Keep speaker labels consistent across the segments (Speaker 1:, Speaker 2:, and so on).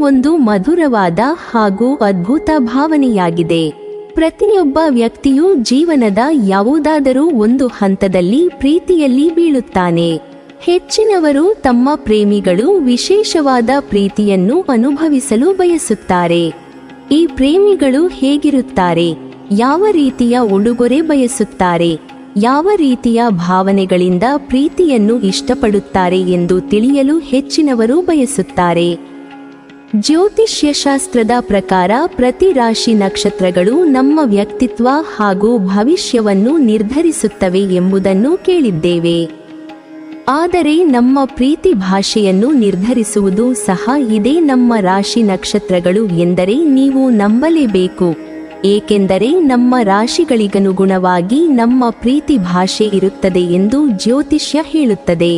Speaker 1: ಒಂದು ಮಧುರವಾದ ಹಾಗೂ ಅದ್ಭುತ ಭಾವನೆಯಾಗಿದೆ. ಪ್ರತಿಯೊಬ್ಬ ವ್ಯಕ್ತಿಯೂ ಜೀವನದ ಯಾವುದಾದರೂ ಒಂದು ಹಂತದಲ್ಲಿ ಪ್ರೀತಿಯಲ್ಲಿ ಬೀಳುತ್ತಾನೆ. ಹೆಚ್ಚಿನವರು ತಮ್ಮ ಪ್ರೇಮಿಗಳು ವಿಶೇಷವಾದ ಪ್ರೀತಿಯನ್ನು ಅನುಭವಿಸಲು ಬಯಸುತ್ತಾರೆ. ಈ ಪ್ರೇಮಿಗಳು ಹೇಗಿರುತ್ತಾರೆ, ಯಾವ ರೀತಿಯ ಉಡುಗೊರೆ ಬಯಸುತ್ತಾರೆ, ಯಾವ ರೀತಿಯ ಭಾವನೆಗಳಿಂದ ಪ್ರೀತಿಯನ್ನು ಇಷ್ಟಪಡುತ್ತಾರೆ ಎಂದು ತಿಳಿಯಲು ಹೆಚ್ಚಿನವರು ಬಯಸುತ್ತಾರೆ. ಜ್ಯೋತಿಷ್ಯಶಾಸ್ತ್ರದ ಪ್ರಕಾರ ಪ್ರತಿ ರಾಶಿ ನಕ್ಷತ್ರಗಳು ನಮ್ಮ ವ್ಯಕ್ತಿತ್ವ ಹಾಗೂ ಭವಿಷ್ಯವನ್ನು ನಿರ್ಧರಿಸುತ್ತವೆ ಎಂಬುದನ್ನು ಕೇಳಿದ್ದೇವೆ. ಆದರೆ ನಮ್ಮ ಪ್ರೀತಿ ಭಾಷೆಯನ್ನು ನಿರ್ಧರಿಸುವುದು ಸಹ ಇದೇ ನಮ್ಮ ರಾಶಿ ನಕ್ಷತ್ರಗಳು ಎಂದರೆ ನೀವು ನಂಬಲೇಬೇಕು. ಏಕೆಂದರೆ ನಮ್ಮ ರಾಶಿಗಳಿಗನುಗುಣವಾಗಿ ನಮ್ಮ ಪ್ರೀತಿ ಭಾಷೆ ಇರುತ್ತದೆ ಎಂದು ಜ್ಯೋತಿಷ್ಯ ಹೇಳುತ್ತದೆ.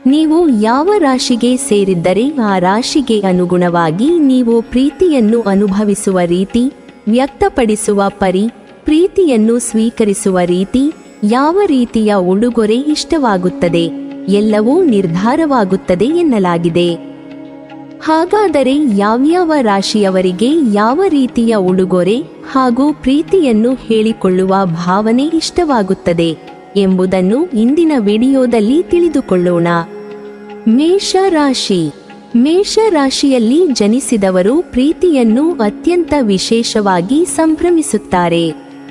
Speaker 1: ನೀವು ಯಾವ ರಾಶಿಗೆ ಸೇರಿದ್ದರೆ ಆ ರಾಶಿಗೆ ಅನುಗುಣವಾಗಿ ನೀವು ಪ್ರೀತಿಯನ್ನು ಅನುಭವಿಸುವ ರೀತಿ, ವ್ಯಕ್ತಪಡಿಸುವ ಪರಿ, ಪ್ರೀತಿಯನ್ನು ಸ್ವೀಕರಿಸುವ ರೀತಿ, ಯಾವ ರೀತಿಯ ಉಡುಗೊರೆ ಇಷ್ಟವಾಗುತ್ತದೆ ಎಲ್ಲವೂ ನಿರ್ಧಾರವಾಗುತ್ತದೆ ಎನ್ನಲಾಗಿದೆ. ಹಾಗಾದರೆ ಯಾವ್ಯಾವ ರಾಶಿಯವರಿಗೆ ಯಾವ ರೀತಿಯ ಉಡುಗೊರೆ ಹಾಗೂ ಪ್ರೀತಿಯನ್ನು ಹೇಳಿಕೊಳ್ಳುವ ಭಾವನೆ ಇಷ್ಟವಾಗುತ್ತದೆ ಎಂಬುದನ್ನು ಇಂದಿನ ವಿಡಿಯೋದಲ್ಲಿ ತಿಳಿದುಕೊಳ್ಳೋಣ. ಮೇಷ ರಾಶಿ. ಮೇಷ ರಾಶಿಯಲ್ಲಿ ಜನಿಸಿದವರು ಪ್ರೀತಿಯನ್ನು ಅತ್ಯಂತ ವಿಶೇಷವಾಗಿ ಸಂಭ್ರಮಿಸುತ್ತಾರೆ.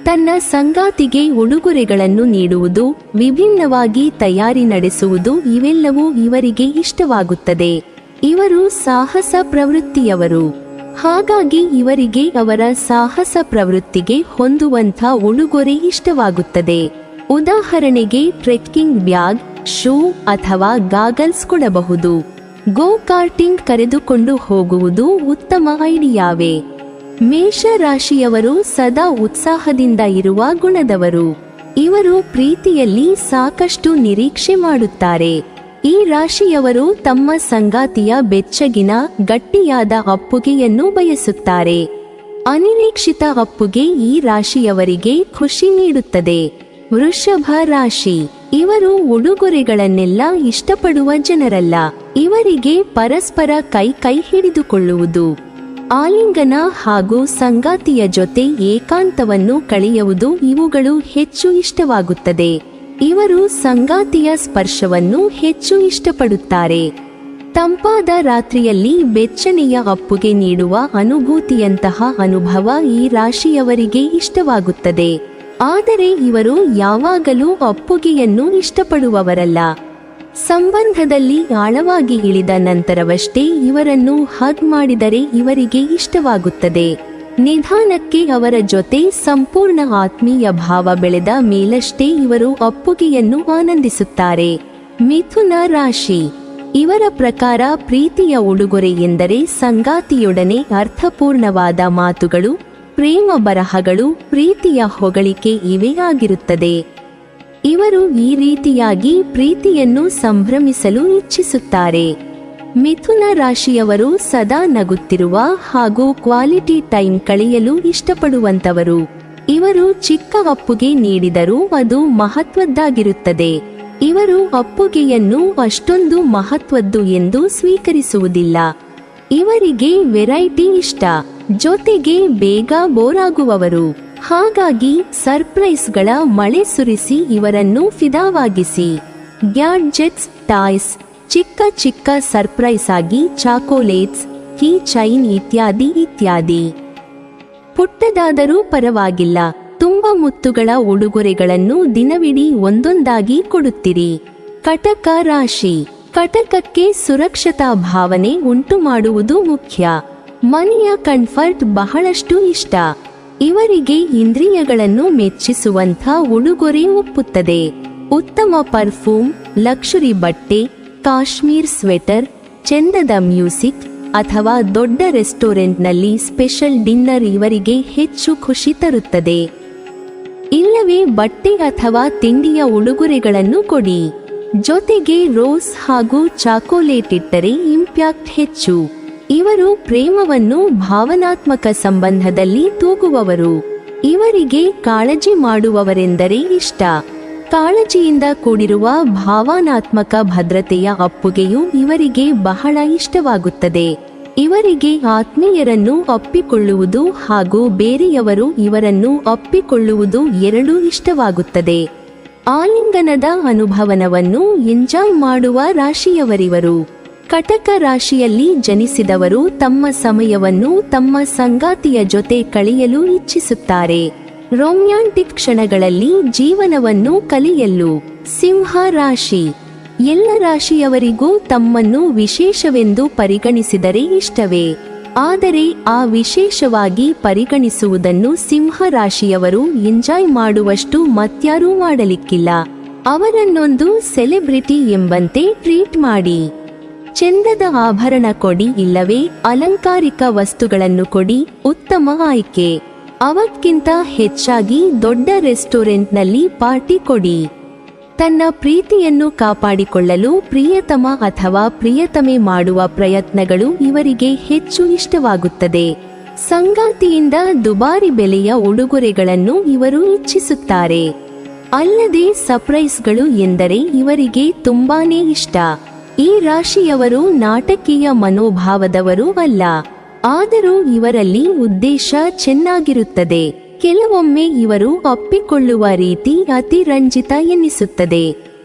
Speaker 1: ತನ್ನ ಸಂಗಾತಿಗೆ ಉಡುಗೊರೆಗಳನ್ನು ನೀಡುವುದು, ವಿಭಿನ್ನವಾಗಿ ತಯಾರಿ ನಡೆಸುವುದು ಇವೆಲ್ಲವೂ ಇವರಿಗೆ ಇಷ್ಟವಾಗುತ್ತದೆ. ಇವರು ಸಾಹಸ ಪ್ರವೃತ್ತಿಯವರು. ಹಾಗಾಗಿ ಇವರಿಗೆ ಅವರ ಸಾಹಸ ಪ್ರವೃತ್ತಿಗೆ ಹೊಂದುವಂಥ ಉಡುಗೊರೆ ಇಷ್ಟವಾಗುತ್ತದೆ. ಉದಾಹರಣೆಗೆ ಟ್ರೆಕ್ಕಿಂಗ್ ಬ್ಯಾಗ್, ಶೂ ಅಥವಾ ಗಾಗಲ್ಸ್ ಕೊಡಬಹುದು. ಗೋ ಕಾರ್ಟಿಂಗ್ ಕರೆದುಕೊಂಡು ಹೋಗುವುದು ಉತ್ತಮ ಐಡಿಯಾವೇ. ಮೇಷ ರಾಶಿಯವರು ಸದಾ ಉತ್ಸಾಹದಿಂದ ಇರುವ ಗುಣದವರು. ಇವರು ಪ್ರೀತಿಯಲ್ಲಿ ಸಾಕಷ್ಟು ನಿರೀಕ್ಷೆ ಮಾಡುತ್ತಾರೆ. ಈ ರಾಶಿಯವರು ತಮ್ಮ ಸಂಗಾತಿಯ ಬೆಚ್ಚಗಿನ, ಗಟ್ಟಿಯಾದ ಅಪ್ಪುಗೆಯನ್ನು ಬಯಸುತ್ತಾರೆ. ಅನಿರೀಕ್ಷಿತ ಅಪ್ಪುಗೆ ಈ ರಾಶಿಯವರಿಗೆ ಖುಷಿ ನೀಡುತ್ತದೆ. ವೃಷಭ ರಾಶಿ. ಇವರು ಉಡುಗೊರೆಗಳನ್ನೆಲ್ಲ ಇಷ್ಟಪಡುವ ಜನರಲ್ಲ. ಇವರಿಗೆ ಪರಸ್ಪರ ಕೈ ಹಿಡಿದುಕೊಳ್ಳುವುದು, ಆಲಿಂಗನ ಹಾಗೂ ಸಂಗಾತಿಯ ಜೊತೆ ಏಕಾಂತವನ್ನು ಕಳೆಯುವುದು ಇವುಗಳು ಹೆಚ್ಚು ಇಷ್ಟವಾಗುತ್ತದೆ. ಇವರು ಸಂಗಾತಿಯ ಸ್ಪರ್ಶವನ್ನು ಹೆಚ್ಚು ಇಷ್ಟಪಡುತ್ತಾರೆ. ತಂಪಾದ ರಾತ್ರಿಯಲ್ಲಿ ಬೆಚ್ಚನೆಯ ಅಪ್ಪುಗೆ ನೀಡುವ ಅನುಭೂತಿಯಂತಹ ಅನುಭವ ಈ ರಾಶಿಯವರಿಗೆ ಇಷ್ಟವಾಗುತ್ತದೆ. ಆದರೆ ಇವರು ಯಾವಾಗಲೂ ಅಪ್ಪುಗೆಯನ್ನು ಇಷ್ಟಪಡುವವರಲ್ಲ. ಸಂಬಂಧದಲ್ಲಿ ಆಳವಾಗಿ ಇಳಿದ ನಂತರವಷ್ಟೇ ಇವರನ್ನು ಹಗ್ ಮಾಡಿದರೆ ಇವರಿಗೆ ಇಷ್ಟವಾಗುತ್ತದೆ. ನಿಧಾನಕ್ಕೆ ಅವರ ಜೊತೆ ಸಂಪೂರ್ಣ ಆತ್ಮೀಯ ಭಾವ ಬೆಳೆದ ಮೇಲಷ್ಟೇ ಇವರು ಅಪ್ಪುಗೆಯನ್ನು ಆನಂದಿಸುತ್ತಾರೆ. ಮಿಥುನ ರಾಶಿ. ಇವರ ಪ್ರಕಾರ ಪ್ರೀತಿಯ ಉಡುಗೊರೆ ಎಂದರೆ ಸಂಗಾತಿಯೊಡನೆ ಅರ್ಥಪೂರ್ಣವಾದ ಮಾತುಗಳು, ಪ್ರೇಮ ಬರಹಗಳು, ಪ್ರೀತಿಯ ಹೊಗಳಿಕೆ ಇವೇ ಆಗಿರುತ್ತದೆ. ಇವರು ಈ ರೀತಿಯಾಗಿ ಪ್ರೀತಿಯನ್ನು ಸಂಭ್ರಮಿಸಲು ಇಚ್ಛಿಸುತ್ತಾರೆ. ಮಿಥುನ ರಾಶಿಯವರು ಸದಾ ನಗುತ್ತಿರುವ ಹಾಗೂ ಕ್ವಾಲಿಟಿ ಟೈಮ್ ಕಳೆಯಲು ಇಷ್ಟಪಡುವಂತವರು. ಇವರು ಚಿಕ್ಕ ಅಪ್ಪುಗೆ ನೀಡಿದರೂ ಅದು ಮಹತ್ವದ್ದಾಗಿರುತ್ತದೆ. ಇವರು ಅಪ್ಪುಗೆಯನ್ನು ಅಷ್ಟೊಂದು ಮಹತ್ವದ್ದು ಎಂದು ಸ್ವೀಕರಿಸುವುದಿಲ್ಲ. ಇವರಿಗೆ ವೆರೈಟಿ ಇಷ್ಟ, ಜೊತೆಗೆ ಬೇಗ ಬೋರಾಗುವವರು. ಹಾಗಾಗಿ ಸರ್ಪ್ರೈಸ್ಗಳ ಮಳೆ ಸುರಿಸಿ ಇವರನ್ನು ಫಿದಾವಾಗಿಸಿ. ಗ್ಯಾಡ್ಜೆಟ್ಸ್, ಟಾಯ್ಸ್, ಚಿಕ್ಕ ಚಿಕ್ಕ ಸರ್ಪ್ರೈಸ್ ಆಗಿ ಚಾಕೋಲೇಟ್ಸ್, ಕೀ ಚೈನ್ ಇತ್ಯಾದಿ ಇತ್ಯಾದಿ. ಪುಟ್ಟದಾದರೂ ಪರವಾಗಿಲ್ಲ, ತುಂಬ ಮುತ್ತುಗಳ ಉಡುಗೊರೆಗಳನ್ನು ದಿನವಿಡೀ ಒಂದೊಂದಾಗಿ ಕೊಡುತ್ತಿರಿ. ಕಟಕ ರಾಶಿ. ಕಟಕಕ್ಕೆ ಸುರಕ್ಷತಾ ಭಾವನೆ ಉಂಟು ಮಾಡುವುದು ಮುಖ್ಯ. ಮನೆಯ ಕಂಫರ್ಟ್ ಬಹಳಷ್ಟು ಇಷ್ಟ. ಇವರಿಗೆ ಇಂದ್ರಿಯಗಳನ್ನು ಮೆಚ್ಚಿಸುವಂಥ ಉಡುಗೊರೆ ಒಪ್ಪುತ್ತದೆ. ಉತ್ತಮ ಪರ್ಫ್ಯೂಮ್, ಲಕ್ಷರಿ ಬಟ್ಟೆ, ಕಾಶ್ಮೀರ್ ಸ್ವೆಟರ್, ಚೆಂದದ ಮ್ಯೂಸಿಕ್ ಅಥವಾ ದೊಡ್ಡ ರೆಸ್ಟೋರೆಂಟ್ನಲ್ಲಿ ಸ್ಪೆಷಲ್ ಡಿನ್ನರ್ ಇವರಿಗೆ ಹೆಚ್ಚು ಖುಷಿ ತರುತ್ತದೆ. ಇಲ್ಲವೇ ಬಟ್ಟೆ ಅಥವಾ ತಿಂಡಿಯ ಉಡುಗೊರೆಗಳನ್ನು ಕೊಡಿ. ಜೊತೆಗೆ ರೋಸ್ ಹಾಗೂ ಚಾಕೋಲೇಟ್ ಇಟ್ಟರೆ ಇಂಪ್ಯಾಕ್ಟ್ ಹೆಚ್ಚು. ಇವರು ಪ್ರೇಮವನ್ನು ಭಾವನಾತ್ಮಕ ಸಂಬಂಧದಲ್ಲಿ ತೂಗುವವರು. ಇವರಿಗೆ ಕಾಳಜಿ ಮಾಡುವವರೆಂದರೆ ಇಷ್ಟ. ಕಾಳಜಿಯಿಂದ ಕೂಡಿರುವ ಭಾವನಾತ್ಮಕ ಭದ್ರತೆಯ ಅಪ್ಪುಗೆಯು ಇವರಿಗೆ ಬಹಳ ಇಷ್ಟವಾಗುತ್ತದೆ. ಇವರಿಗೆ ಆತ್ಮೀಯರನ್ನು ಅಪ್ಪಿಕೊಳ್ಳುವುದು ಹಾಗೂ ಬೇರೆಯವರು ಇವರನ್ನು ಅಪ್ಪಿಕೊಳ್ಳುವುದು ಎರಡೂ ಇಷ್ಟವಾಗುತ್ತದೆ. ಆಲಿಂಗನದ ಅನುಭವನವನ್ನು ಎಂಜಾಯ್ ಮಾಡುವ ರಾಶಿಯವರಿವರು. ಕಟಕ ರಾಶಿಯಲ್ಲಿ ಜನಿಸಿದವರು ತಮ್ಮ ಸಮಯವನ್ನು ತಮ್ಮ ಸಂಗಾತಿಯ ಜೊತೆ ಕಳೆಯಲು ಇಚ್ಛಿಸುತ್ತಾರೆ. ರೊಮ್ಯಾಂಟಿಕ್ ಕ್ಷಣಗಳಲ್ಲಿ ಜೀವನವನ್ನು ಕಲಿಯಲು. ಸಿಂಹ ರಾಶಿ. ಎಲ್ಲ ರಾಶಿಯವರಿಗೂ ತಮ್ಮನ್ನು ವಿಶೇಷವೆಂದು ಪರಿಗಣಿಸಿದರೆ ಇಷ್ಟವೇ. ಆದರೆ ಆ ವಿಶೇಷವಾಗಿ ಪರಿಗಣಿಸುವುದನ್ನು ಸಿಂಹ ರಾಶಿಯವರು ಎಂಜಾಯ್ ಮಾಡುವಷ್ಟು ಮತ್ಯಾರೂ ಮಾಡಲಿಕ್ಕಿಲ್ಲ. ಅವರನ್ನೊಂದು ಸೆಲೆಬ್ರಿಟಿ ಎಂಬಂತೆ ಟ್ರೀಟ್ ಮಾಡಿ. ಚೆಂದದ ಆಭರಣ ಕೊಡಿ, ಇಲ್ಲವೇ ಅಲಂಕಾರಿಕ ವಸ್ತುಗಳನ್ನು ಕೊಡಿ, ಉತ್ತಮ ಆಯ್ಕೆ. ಅವಕ್ಕಿಂತ ಹೆಚ್ಚಾಗಿ ದೊಡ್ಡ ರೆಸ್ಟೋರೆಂಟ್ನಲ್ಲಿ ಪಾರ್ಟಿ ಕೊಡಿ. ತನ್ನ ಪ್ರೀತಿಯನ್ನು ಕಾಪಾಡಿಕೊಳ್ಳಲು ಪ್ರಿಯತಮ ಅಥವಾ ಪ್ರಿಯತಮೆ ಮಾಡುವ ಪ್ರಯತ್ನಗಳು ಇವರಿಗೆ ಹೆಚ್ಚು ಇಷ್ಟವಾಗುತ್ತದೆ. ಸಂಗಾತಿಯಿಂದ ದುಬಾರಿ ಬೆಲೆಯ ಉಡುಗೊರೆಗಳನ್ನು ಇವರು ಇಚ್ಛಿಸುತ್ತಾರೆ. ಅಲ್ಲದೆ ಸರ್ಪ್ರೈಸ್ಗಳು ಎಂದರೆ ಇವರಿಗೆ ತುಂಬಾನೇ ಇಷ್ಟ. ಈ ರಾಶಿಯವರು ನಾಟಕೀಯ ಮನೋಭಾವದವರು ಅಲ್ಲ. ಆದರೂ ಇವರಲ್ಲಿ ಉದ್ದೇಶ ಚೆನ್ನಾಗಿರುತ್ತದೆ. ಕೆಲವೊಮ್ಮೆ ಇವರು ಅಪ್ಪಿಕೊಳ್ಳುವ ರೀತಿ ಅತಿರಂಜಿತ ಎನ್ನಿಸುತ್ತದೆ.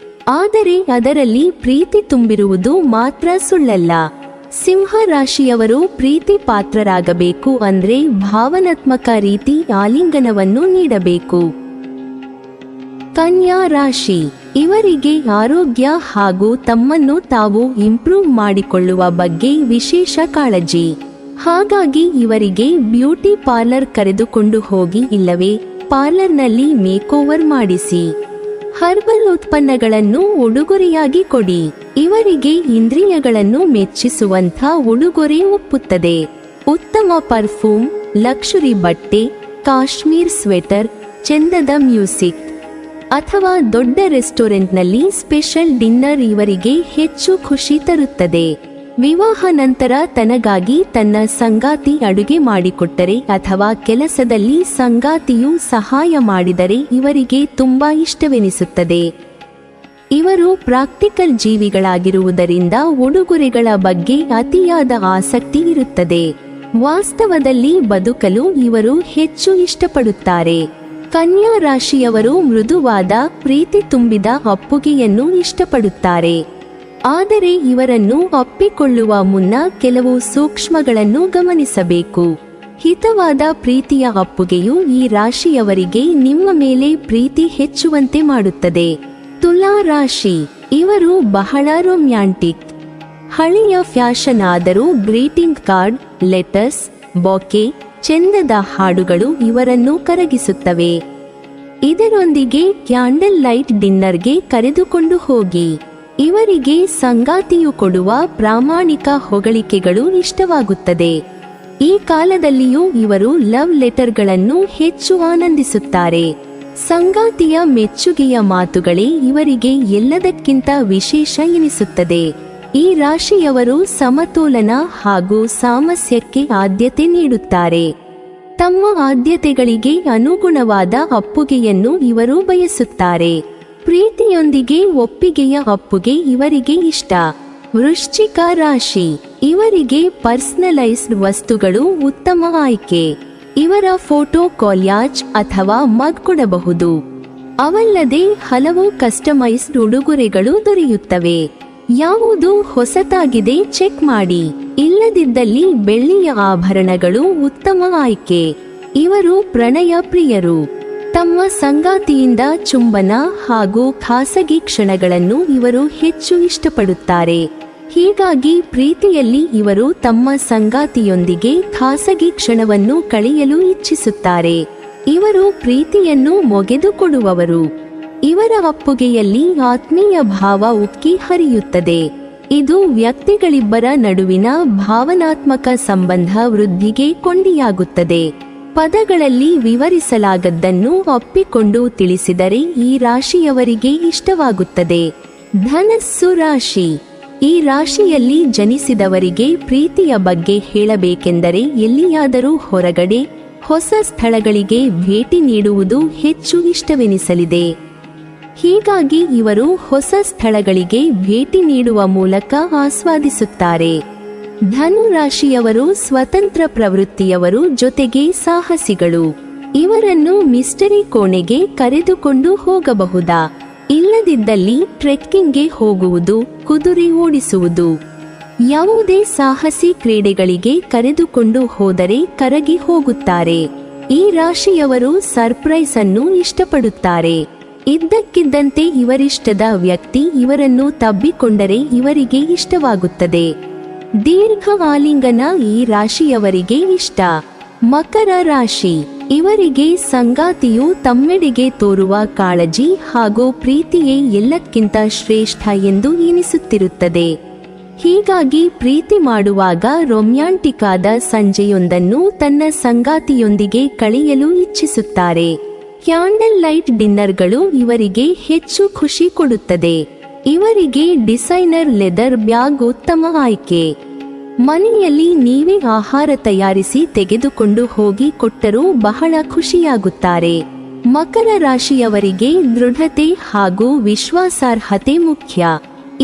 Speaker 1: ಆದರೆ ಅದರಲ್ಲಿ ಪ್ರೀತಿ ತುಂಬಿರುವುದು ಮಾತ್ರ ಸುಳ್ಳಲ್ಲ. ಸಿಂಹ ರಾಶಿಯವರು ಪ್ರೀತಿ ಪಾತ್ರರಾಗಬೇಕು ಅಂದ್ರೆ ಭಾವನಾತ್ಮಕ ರೀತಿ ಆಲಿಂಗನವನ್ನು ನೀಡಬೇಕು. ಕನ್ಯಾ ರಾಶಿ. ಇವರಿಗೆ ಆರೋಗ್ಯ ಹಾಗೂ ತಮ್ಮನ್ನು ತಾವು ಇಂಪ್ರೂವ್ ಮಾಡಿಕೊಳ್ಳುವ ಬಗ್ಗೆ ವಿಶೇಷ ಕಾಳಜಿ. ಹಾಗಾಗಿ ಇವರಿಗೆ ಬ್ಯೂಟಿ ಪಾರ್ಲರ್ ಕರೆದುಕೊಂಡು ಹೋಗಿ, ಇಲ್ಲವೇ ಪಾರ್ಲರ್ನಲ್ಲಿ ಮೇಕೋವರ್ ಮಾಡಿಸಿ. ಹರ್ಬಲ್ ಉತ್ಪನ್ನಗಳನ್ನು ಉಡುಗೊರೆಯಾಗಿ ಕೊಡಿ. ಇವರಿಗೆ ಇಂದ್ರಿಯಗಳನ್ನು ಮೆಚ್ಚಿಸುವಂಥ ಉಡುಗೊರೆ ಒಪ್ಪುತ್ತದೆ. ಉತ್ತಮ ಪರ್ಫ್ಯೂಮ್, ಲಕ್ಷುರಿ ಬಟ್ಟೆ, ಕಾಶ್ಮೀರ್ ಸ್ವೆಟರ್, ಚೆಂದದ ಮ್ಯೂಸಿಕ್ ಅಥವಾ ದೊಡ್ಡ ರೆಸ್ಟೋರೆಂಟ್ನಲ್ಲಿ ಸ್ಪೆಷಲ್ ಡಿನ್ನರ್ ಇವರಿಗೆ ಹೆಚ್ಚು ಖುಷಿ ತರುತ್ತದೆ. ವಿವಾಹ ನಂತರ ತನಗಾಗಿ ತನ್ನ ಸಂಗಾತಿ ಅಡುಗೆ ಮಾಡಿಕೊಟ್ಟರೆ ಅಥವಾ ಕೆಲಸದಲ್ಲಿ ಸಂಗಾತಿಯು ಸಹಾಯ ಮಾಡಿದರೆ ಇವರಿಗೆ ತುಂಬಾ ಇಷ್ಟವೆನಿಸುತ್ತದೆ. ಇವರು ಪ್ರಾಕ್ಟಿಕಲ್ ಜೀವಿಗಳಾಗಿರುವುದರಿಂದ ಉಡುಗೊರೆಗಳ ಬಗ್ಗೆ ಅತಿಯಾದ ಆಸಕ್ತಿ ಇರುತ್ತದೆ. ವಾಸ್ತವದಲ್ಲಿ ಬದುಕಲು ಇವರು ಹೆಚ್ಚು ಇಷ್ಟಪಡುತ್ತಾರೆ. ಕನ್ಯಾ ರಾಶಿಯವರು ಮೃದುವಾದ, ಪ್ರೀತಿ ತುಂಬಿದ ಅಪ್ಪುಗೆಯನ್ನು ಇಷ್ಟಪಡುತ್ತಾರೆ. ಆದರೆ ಇವರನ್ನು ಅಪ್ಪಿಕೊಳ್ಳುವ ಮುನ್ನ ಕೆಲವು ಸೂಕ್ಷ್ಮಗಳನ್ನು ಗಮನಿಸಬೇಕು. ಹಿತವಾದ ಪ್ರೀತಿಯ ಅಪ್ಪುಗೆಯು ಈ ರಾಶಿಯವರಿಗೆ ನಿಮ್ಮ ಮೇಲೆ ಪ್ರೀತಿ ಹೆಚ್ಚುವಂತೆ ಮಾಡುತ್ತದೆ. ತುಲಾ ರಾಶಿ. ಇವರು ಬಹಳ ರೊಮ್ಯಾಂಟಿಕ್. ಹಳೆಯ ಫ್ಯಾಷನ್ ಆದರೂ ಗ್ರೀಟಿಂಗ್ ಕಾರ್ಡ್, ಲೆಟರ್ಸ್, ಬೊಕೆ, ಚೆಂದದ ಹಾಡುಗಳು ಇವರನ್ನು ಕರಗಿಸುತ್ತವೆ. ಇದರೊಂದಿಗೆ ಕ್ಯಾಂಡಲ್ ಲೈಟ್ ಡಿನ್ನರ್ಗೆ ಕರೆದುಕೊಂಡು ಹೋಗಿ. ಇವರಿಗೆ ಸಂಗಾತಿಯು ಕೊಡುವ ಪ್ರಾಮಾಣಿಕ ಹೊಗಳಿಕೆಗಳು ಇಷ್ಟವಾಗುತ್ತದೆ. ಈ ಕಾಲದಲ್ಲಿಯೂ ಇವರು ಲವ್ ಲೆಟರ್ಗಳನ್ನು ಹೆಚ್ಚು ಆನಂದಿಸುತ್ತಾರೆ. ಸಂಗಾತಿಯ ಮೆಚ್ಚುಗೆಯ ಮಾತುಗಳೇ ಇವರಿಗೆ ಎಲ್ಲದಕ್ಕಿಂತ ವಿಶೇಷ ಎನಿಸುತ್ತದೆ. ಈ ರಾಶಿಯವರು ಸಮತೋಲನ ಹಾಗೂ ಸಾಮರಸ್ಯಕ್ಕೆ ಆದ್ಯತೆ ನೀಡುತ್ತಾರೆ. ತಮ್ಮ ಆದ್ಯತೆಗಳಿಗೆ ಅನುಗುಣವಾದ ಅಪ್ಪುಗೆಯನ್ನು ಇವರು ಬಯಸುತ್ತಾರೆ. ಪ್ರೀತಿಯೊಂದಿಗೆ ಒಪ್ಪಿಗೆಯ ಅಪ್ಪುಗೆ ಇವರಿಗೆ ಇಷ್ಟ. ವೃಶ್ಚಿಕ ರಾಶಿ. ಇವರಿಗೆ ಪರ್ಸನಲೈಸ್ಡ್ ವಸ್ತುಗಳು ಉತ್ತಮ ಆಯ್ಕೆ. ಇವರ ಫೋಟೋ ಕಾಲ್ಯಾಜ್ ಅಥವಾ ಮಗ್ ಕೊಡಬಹುದು. ಅವಲ್ಲದೆ ಹಲವು ಕಸ್ಟಮೈಸ್ಡ್ ಉಡುಗೊರೆಗಳು ದೊರೆಯುತ್ತವೆ. ಯಾವುದು ಹೊಸತಾಗಿದೆ ಚೆಕ್ ಮಾಡಿ. ಇಲ್ಲದಿದ್ದಲ್ಲಿ ಬೆಳ್ಳಿಯ ಆಭರಣಗಳು ಉತ್ತಮ ಆಯ್ಕೆ. ಇವರು ಪ್ರಣಯ ಪ್ರಿಯರು. ತಮ್ಮ ಸಂಗಾತಿಯಿಂದ ಚುಂಬನ ಹಾಗೂ ಖಾಸಗಿ ಕ್ಷಣಗಳನ್ನು ಇವರು ಹೆಚ್ಚು ಇಷ್ಟಪಡುತ್ತಾರೆ. ಹೀಗಾಗಿ ಪ್ರೀತಿಯಲ್ಲಿ ಇವರು ತಮ್ಮ ಸಂಗಾತಿಯೊಂದಿಗೆ ಖಾಸಗಿ ಕ್ಷಣವನ್ನು ಕಳೆಯಲು ಇಚ್ಛಿಸುತ್ತಾರೆ. ಇವರು ಪ್ರೀತಿಯನ್ನು ಮೊಗೆದುಕೊಡುವವರು. ಇವರ ಅಪ್ಪುಗೆಯಲ್ಲಿ ಆತ್ಮೀಯ ಭಾವ ಉಕ್ಕಿ ಹರಿಯುತ್ತದೆ. ಇದು ವ್ಯಕ್ತಿಗಳಿಬ್ಬರ ನಡುವಿನ ಭಾವನಾತ್ಮಕ ಸಂಬಂಧ ವೃದ್ಧಿಗೆ ಕೊಂಡಿಯಾಗುತ್ತದೆ. ಪದಗಳಲ್ಲಿ ವಿವರಿಸಲಾಗದ್ದನ್ನು ಒಪ್ಪಿಕೊಂಡು ತಿಳಿಸಿದರೆ ಈ ರಾಶಿಯವರಿಗೆ ಇಷ್ಟವಾಗುತ್ತದೆ. ಧನಸ್ಸು ರಾಶಿ. ಈ ರಾಶಿಯಲ್ಲಿ ಜನಿಸಿದವರಿಗೆ ಪ್ರೀತಿಯ ಬಗ್ಗೆ ಹೇಳಬೇಕೆಂದರೆ ಎಲ್ಲಿಯಾದರೂ ಹೊರಗಡೆ ಹೊಸ ಸ್ಥಳಗಳಿಗೆ ಭೇಟಿ ನೀಡುವುದು ಹೆಚ್ಚು ಇಷ್ಟವೆನಿಸಲಿದೆ. ಹೀಗಾಗಿ ಇವರು ಹೊಸ ಸ್ಥಳಗಳಿಗೆ ಭೇಟಿ ನೀಡುವ ಮೂಲಕ ಆಸ್ವಾದಿಸುತ್ತಾರೆ. ಧನು ರಾಶಿಯವರು ಸ್ವತಂತ್ರ ಪ್ರವೃತ್ತಿಯವರು, ಜೊತೆಗೆ ಸಾಹಸಿಗಳು. ಇವರನ್ನು ಮಿಸ್ಟರಿ ಕೋಣೆಗೆ ಕರೆದುಕೊಂಡು ಹೋಗಬಹುದಾ? ಇಲ್ಲದಿದ್ದಲ್ಲಿ ಟ್ರೆಕ್ಕಿಂಗ್ಗೆ ಹೋಗುವುದು, ಕುದುರೆ ಓಡಿಸುವುದು, ಯಾವುದೇ ಸಾಹಸಿ ಕ್ರೀಡೆಗಳಿಗೆ ಕರೆದುಕೊಂಡು ಹೋದರೆ ಕರಗಿ ಹೋಗುತ್ತಾರೆ. ಈ ರಾಶಿಯವರು ಸರ್ಪ್ರೈಸ್ ಅನ್ನು ಇಷ್ಟಪಡುತ್ತಾರೆ. ಇದ್ದಕ್ಕಿದ್ದಂತೆ ಇವರಿಷ್ಟದ ವ್ಯಕ್ತಿ ಇವರನ್ನು ತಬ್ಬಿಕೊಂಡರೆ ಇವರಿಗೆ ಇಷ್ಟವಾಗುತ್ತದೆ. ದೀರ್ಘ ಆಲಿಂಗನ ಈ ರಾಶಿಯವರಿಗೆ ಇಷ್ಟ. ಮಕರ ರಾಶಿ, ಇವರಿಗೆ ಸಂಗಾತಿಯು ತಮ್ಮೆಡೆಗೆ ತೋರುವ ಕಾಳಜಿ ಹಾಗೂ ಪ್ರೀತಿಯೇ ಎಲ್ಲಕ್ಕಿಂತ ಶ್ರೇಷ್ಠ ಎಂದು ಎನಿಸುತ್ತಿರುತ್ತದೆ. ಹೀಗಾಗಿ ಪ್ರೀತಿ ಮಾಡುವಾಗ ರೊಮ್ಯಾಂಟಿಕ್ ಆದ ಸಂಜೆಯೊಂದನ್ನು ತನ್ನ ಸಂಗಾತಿಯೊಂದಿಗೆ ಕಳೆಯಲು ಇಚ್ಛಿಸುತ್ತಾರೆ. ಕ್ಯಾಂಡಲ್ ಲೈಟ್ ಡಿನ್ನರ್ಗಳು ಇವರಿಗೆ ಹೆಚ್ಚು ಖುಷಿ ಕೊಡುತ್ತದೆ. ಇವರಿಗೆ ಡಿಸೈನರ್ ಲೆದರ್ ಬ್ಯಾಗ್ ಉತ್ತಮ ಆಯ್ಕೆ. ಮನೆಯಲ್ಲಿ ನೀವೇ ಆಹಾರ ತಯಾರಿಸಿ ತೆಗೆದುಕೊಂಡು ಹೋಗಿ ಕೊಟ್ಟರೂ ಬಹಳ ಖುಷಿಯಾಗುತ್ತಾರೆ. ಮಕರ ರಾಶಿಯವರಿಗೆ ದೃಢತೆ ಹಾಗೂ ವಿಶ್ವಾಸಾರ್ಹತೆ ಮುಖ್ಯ.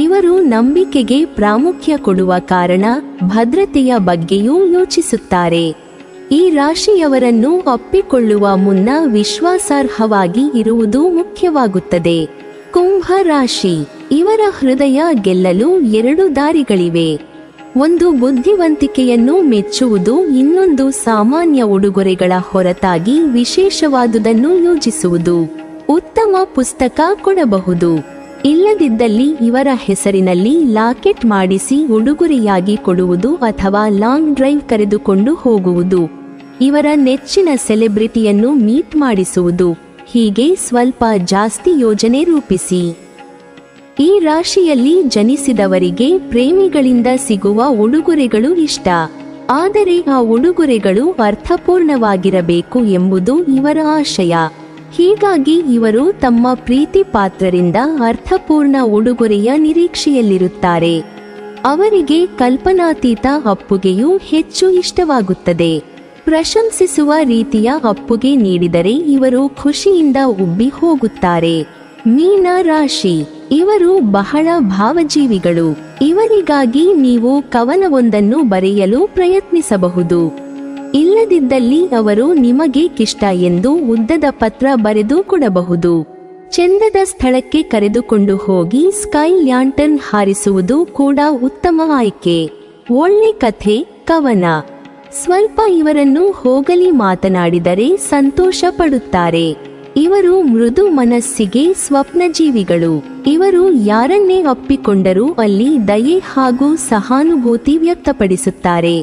Speaker 1: ಇವರು ನಂಬಿಕೆಗೆ ಪ್ರಾಮುಖ್ಯ ಕೊಡುವ ಕಾರಣ ಭದ್ರತೆಯ ಬಗ್ಗೆಯೂ ಯೋಚಿಸುತ್ತಾರೆ. ಈ ರಾಶಿಯವರನ್ನು ಒಪ್ಪಿಕೊಳ್ಳುವ ಮುನ್ನ ವಿಶ್ವಾಸಾರ್ಹವಾಗಿ ಇರುವುದು ಮುಖ್ಯವಾಗುತ್ತದೆ. ಕುಂಭ ರಾಶಿ, ಇವರ ಹೃದಯ ಗೆಲ್ಲಲು 2 ದಾರಿಗಳಿವೆ. ಒಂದು ಬುದ್ಧಿವಂತಿಕೆಯನ್ನು ಮೆಚ್ಚುವುದು, ಇನ್ನೊಂದು ಸಾಮಾನ್ಯ ಉಡುಗೊರೆಗಳ ಹೊರತಾಗಿ ವಿಶೇಷವಾದುದನ್ನು ಯೋಜಿಸುವುದು. ಉತ್ತಮ ಪುಸ್ತಕ ಕೊಡಬಹುದು. ಇಲ್ಲದಿದ್ದಲ್ಲಿ ಇವರ ಹೆಸರಿನಲ್ಲಿ ಲಾಕೆಟ್ ಮಾಡಿಸಿ ಉಡುಗೊರೆಯಾಗಿ ಕೊಡುವುದು ಅಥವಾ ಲಾಂಗ್ ಡ್ರೈವ್ ಕರೆದುಕೊಂಡು ಹೋಗುವುದು. ಇವರ ನೆಚ್ಚಿನ ಸೆಲೆಬ್ರಿಟಿಯನ್ನು ಮೀಟ್ ಮಾಡಿಸುವುದು. ಹೀಗೆ ಸ್ವಲ್ಪ ಜಾಸ್ತಿ ಯೋಜನೆ ರೂಪಿಸಿ. ಈ ರಾಶಿಯಲ್ಲಿ ಜನಿಸಿದವರಿಗೆ ಪ್ರೇಮಿಗಳಿಂದ ಸಿಗುವ ಉಡುಗೊರೆಗಳು ಇಷ್ಟ. ಆದರೆ ಆ ಉಡುಗೊರೆಗಳು ಅರ್ಥಪೂರ್ಣವಾಗಿರಬೇಕು ಎಂಬುದು ಇವರ ಆಶಯ. ಹೀಗಾಗಿ ಇವರು ತಮ್ಮ ಪ್ರೀತಿ ಪಾತ್ರರಿಂದ ಅರ್ಥಪೂರ್ಣ ಉಡುಗೊರೆಯ ನಿರೀಕ್ಷೆಯಲ್ಲಿರುತ್ತಾರೆ. ಅವರಿಗೆ ಕಲ್ಪನಾತೀತ ಅಪ್ಪುಗೆಯು ಹೆಚ್ಚು ಇಷ್ಟವಾಗುತ್ತದೆ. ಪ್ರಶಂಸಿಸುವ ರೀತಿಯ ಅಪ್ಪುಗೆ ನೀಡಿದರೆ ಇವರು ಖುಷಿಯಿಂದ ಉಬ್ಬಿ ಹೋಗುತ್ತಾರೆ. ಮೀನ ರಾಶಿ, ಇವರು ಬಹಳ ಭಾವಜೀವಿಗಳು. ಇವರಿಗಾಗಿ ನೀವು ಕವನವೊಂದನ್ನು ಬರೆಯಲು ಪ್ರಯತ್ನಿಸಬಹುದು. ಇಲ್ಲದಿದ್ದಲ್ಲಿ ಅವರು ನಿಮಗೆ ಕಿಷ್ಟ ಎಂದು ಉದ್ದದ ಪತ್ರ ಬರೆದು ಕೊಡಬಹುದು. ಚೆಂದದ ಸ್ಥಳಕ್ಕೆ ಕರೆದುಕೊಂಡು ಹೋಗಿ ಸ್ಕೈ ಲ್ಯಾಂಟರ್ನ್ ಹಾರಿಸುವುದು ಕೂಡ ಉತ್ತಮ ಆಯ್ಕೆ. ಒಳ್ಳೆ ಕಥೆ, ಕವನ. ಸ್ವಲ್ಪ ಇವರನ್ನು ಹೋಗಲಿ ಮಾತನಾಡಿದರೆ ಸಂತೋಷ ಪಡುತ್ತಾರೆ. ಇವರು ಮೃದು ಮನಸ್ಸಿಗೆ ಸ್ವಪ್ನಜೀವಿಗಳು. ಇವರು ಯಾರನ್ನೇ ಅಪ್ಪಿಕೊಂಡರೂ ಅಲ್ಲಿ ದಯೆ ಹಾಗೂ ಸಹಾನುಭೂತಿ ವ್ಯಕ್ತಪಡಿಸುತ್ತಾರೆ.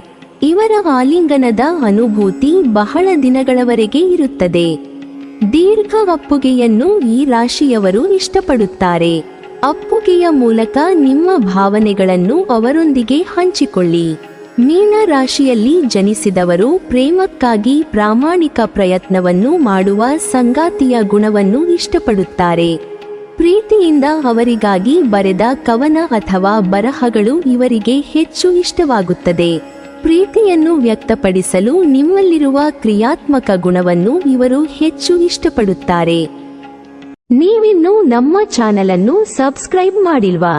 Speaker 1: ಇವರ ಆಲಿಂಗನದ ಅನುಭೂತಿ ಬಹಳ ದಿನಗಳವರೆಗೆ ಇರುತ್ತದೆ. ದೀರ್ಘ ಅಪ್ಪುಗೆಯನ್ನು ಈ ರಾಶಿಯವರು ಇಷ್ಟಪಡುತ್ತಾರೆ. ಅಪ್ಪುಗೆಯ ಮೂಲಕ ನಿಮ್ಮ ಭಾವನೆಗಳನ್ನು ಅವರೊಂದಿಗೆ ಹಂಚಿಕೊಳ್ಳಿ. ಮೀನ ರಾಶಿಯಲ್ಲಿ ಜನಿಸಿದವರು ಪ್ರೇಮಕ್ಕಾಗಿ ಪ್ರಾಮಾಣಿಕ ಪ್ರಯತ್ನವನ್ನು ಮಾಡುವ ಸಂಗಾತಿಯ ಗುಣವನ್ನು ಇಷ್ಟಪಡುತ್ತಾರೆ. ಪ್ರೀತಿಯಿಂದ ಅವರಿಗಾಗಿ ಬರೆದ ಕವನ ಅಥವಾ ಬರಹಗಳು ಇವರಿಗೆ ಹೆಚ್ಚು ಇಷ್ಟವಾಗುತ್ತದೆ. ಪ್ರೀತಿಯನ್ನು ವ್ಯಕ್ತಪಡಿಸಲು ನಿಮ್ಮಲ್ಲಿರುವ ಕ್ರಿಯಾತ್ಮಕ ಗುಣವನ್ನು ಇವರು ಹೆಚ್ಚು ಇಷ್ಟಪಡುತ್ತಾರೆ. ನೀವಿನ್ನೂ ನಮ್ಮ ಚಾನೆಲ್ ಅನ್ನು ಸಬ್ಸ್ಕ್ರೈಬ್ ಮಾಡಿಲ್ವಾ?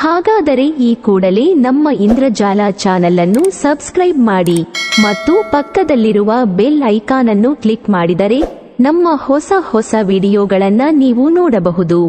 Speaker 1: ಹಾಗಾದರೆ ಈ ಕೂಡಲೇ ನಮ್ಮ ಇಂದ್ರಜಾಲ ಚಾನೆಲ್ ಅನ್ನು ಸಬ್ಸ್ಕ್ರೈಬ್ ಮಾಡಿ ಮತ್ತು ಪಕ್ಕದಲ್ಲಿರುವ ಬೆಲ್ ಐಕಾನ್ ಅನ್ನು ಕ್ಲಿಕ್ ಮಾಡಿದರೆ ನಮ್ಮ ಹೊಸ ವಿಡಿಯೋಗಳನ್ನು ನೀವು ನೋಡಬಹುದು.